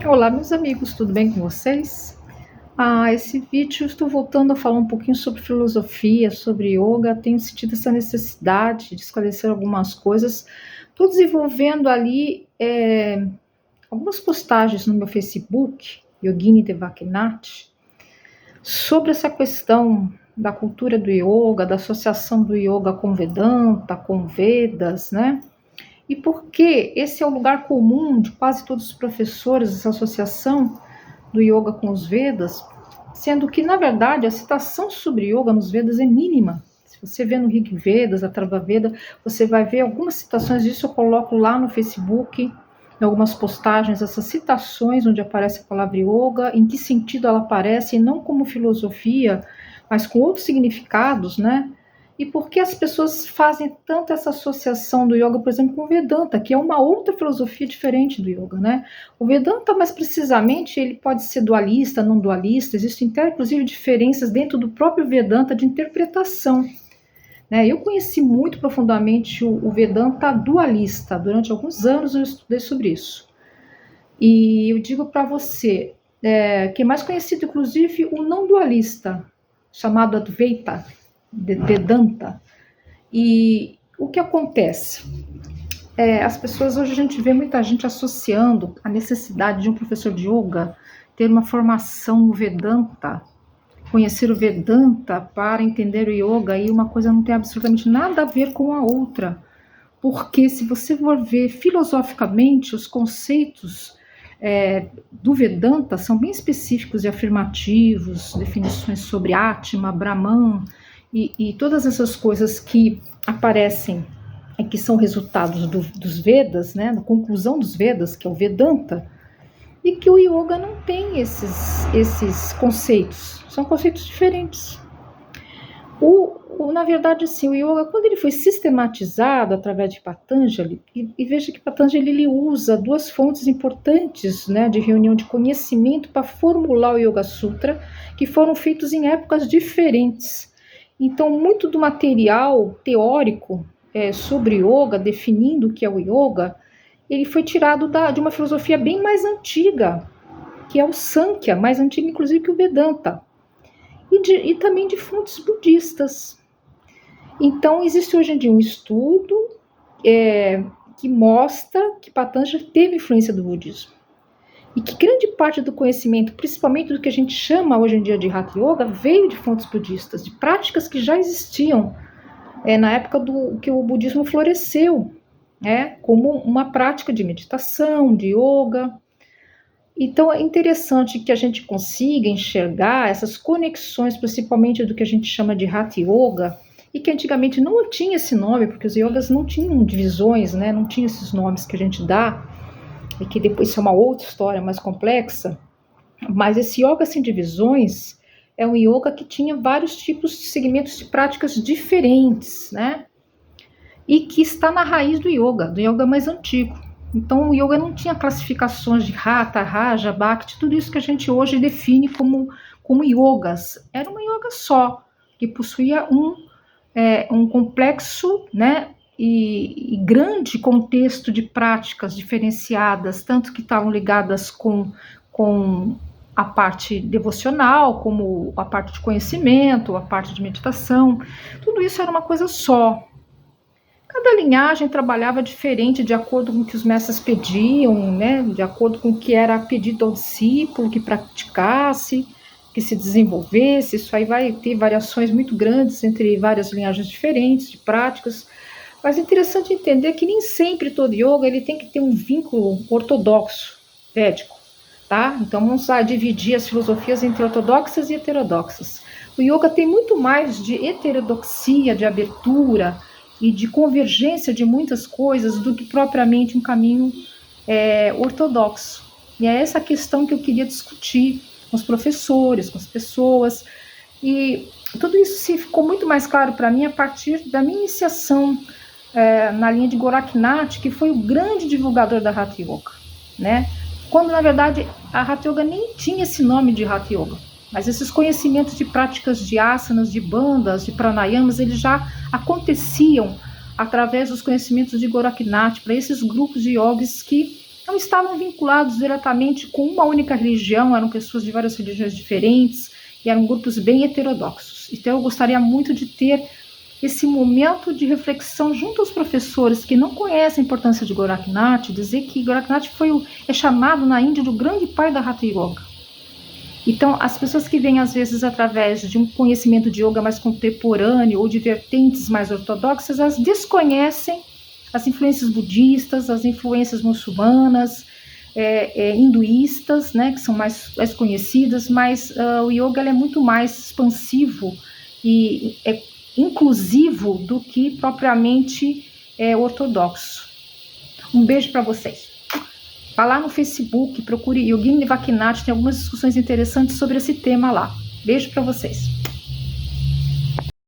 Olá, meus amigos, tudo bem com vocês? Esse vídeo eu estou voltando a falar um pouquinho sobre filosofia, sobre yoga. Tenho sentido essa necessidade de esclarecer algumas coisas. Estou desenvolvendo ali algumas postagens no meu Facebook, Yogini Devakinath, sobre essa questão da cultura do yoga, da associação do yoga com Vedanta, com Vedas, né? E porque esse é o lugar comum de quase todos os professores dessa associação do yoga com os Vedas, sendo que, na verdade, a citação sobre yoga nos Vedas é mínima. Se você vê no Rig Vedas, Atharva Veda, você vai ver algumas citações disso. Eu coloco lá no Facebook, em algumas postagens, essas citações onde aparece a palavra yoga, em que sentido ela aparece, e não como filosofia, mas com outros significados, né? E por que as pessoas fazem tanto essa associação do yoga, por exemplo, com o Vedanta, que é uma outra filosofia diferente do yoga, né? O Vedanta, mais precisamente, ele pode ser dualista, não dualista, existem até, inclusive, diferenças dentro do próprio Vedanta de interpretação, né? Eu conheci muito profundamente o Vedanta dualista, durante alguns anos eu estudei sobre isso. E eu digo para você, que é mais conhecido, inclusive, o não dualista, chamado Advaita, Vedanta. E o que acontece? As pessoas, hoje a gente vê muita gente associando a necessidade de um professor de yoga ter uma formação no Vedanta, conhecer o Vedanta para entender o yoga, e uma coisa não tem absolutamente nada a ver com a outra. Porque se você for ver filosoficamente, os conceitos do Vedanta são bem específicos e afirmativos, definições sobre Atma, Brahman, e todas essas coisas que aparecem, que são resultados dos Vedas, né, da conclusão dos Vedas, que é o Vedanta, e que o yoga não tem esses conceitos, são conceitos diferentes. Na verdade, sim, o yoga, quando ele foi sistematizado através de Patanjali, e veja que Patanjali ele usa duas fontes importantes, né, de reunião de conhecimento para formular o Yoga Sutra, que foram feitos em épocas diferentes. Então, muito do material teórico sobre yoga, definindo o que é o yoga, ele foi tirado de uma filosofia bem mais antiga, que é o Sankhya, mais antiga inclusive que o Vedanta, e também de fontes budistas. Então, existe hoje em dia um estudo que mostra que Patanjali teve influência do budismo. E que grande parte do conhecimento, principalmente do que a gente chama hoje em dia de Hatha Yoga, veio de fontes budistas, de práticas que já existiam na época que o budismo floresceu, como uma prática de meditação, de yoga. Então é interessante que a gente consiga enxergar essas conexões, principalmente do que a gente chama de Hatha Yoga, e que antigamente não tinha esse nome, porque os yogas não tinham divisões, né? Não tinha esses nomes que a gente dá, e que depois é uma outra história mais complexa. Mas esse yoga sem divisões é um yoga que tinha vários tipos de segmentos de práticas diferentes, né? E que está na raiz do yoga mais antigo. Então o yoga não tinha classificações de Hatha, Raja, Bhakti, tudo isso que a gente hoje define como yogas. Era uma yoga só, que possuía um complexo, né, e grande contexto de práticas diferenciadas, tanto que estavam ligadas com a parte devocional, como a parte de conhecimento, a parte de meditação. Tudo isso era uma coisa só. Cada linhagem trabalhava diferente de acordo com o que os mestres pediam, né? De acordo com o que era pedido ao discípulo, que praticasse, que se desenvolvesse. Isso aí vai ter variações muito grandes entre várias linhagens diferentes de práticas. Mas é interessante entender que nem sempre todo yoga ele tem que ter um vínculo ortodoxo, védico, tá? Então vamos lá dividir as filosofias entre ortodoxas e heterodoxas. O yoga tem muito mais de heterodoxia, de abertura e de convergência de muitas coisas do que propriamente um caminho ortodoxo. E é essa questão que eu queria discutir com os professores, com as pessoas. E tudo isso ficou muito mais claro para mim a partir da minha iniciação na linha de Goraknath, que foi o grande divulgador da Hatha Yoga, né? Quando, na verdade, a Hatha Yoga nem tinha esse nome de Hatha Yoga. Mas esses conhecimentos de práticas de asanas, de bandhas, de pranayamas, eles já aconteciam através dos conhecimentos de Goraknath para esses grupos de yogis que não estavam vinculados diretamente com uma única religião, eram pessoas de várias religiões diferentes e eram grupos bem heterodoxos. Então eu gostaria muito de ter esse momento de reflexão junto aos professores que não conhecem a importância de Goraknath, dizer que Goraknath é chamado na Índia do grande pai da Hatha Yoga. Então, as pessoas que vêm, às vezes, através de um conhecimento de yoga mais contemporâneo ou de vertentes mais ortodoxas, elas desconhecem as influências budistas, as influências muçulmanas, hinduístas, né, que são mais conhecidas, mas o yoga é muito mais expansivo e é inclusivo do que propriamente ortodoxo. Um beijo para vocês. Vá lá no Facebook, procure Yogini Vakinath, tem algumas discussões interessantes sobre esse tema lá. Beijo para vocês.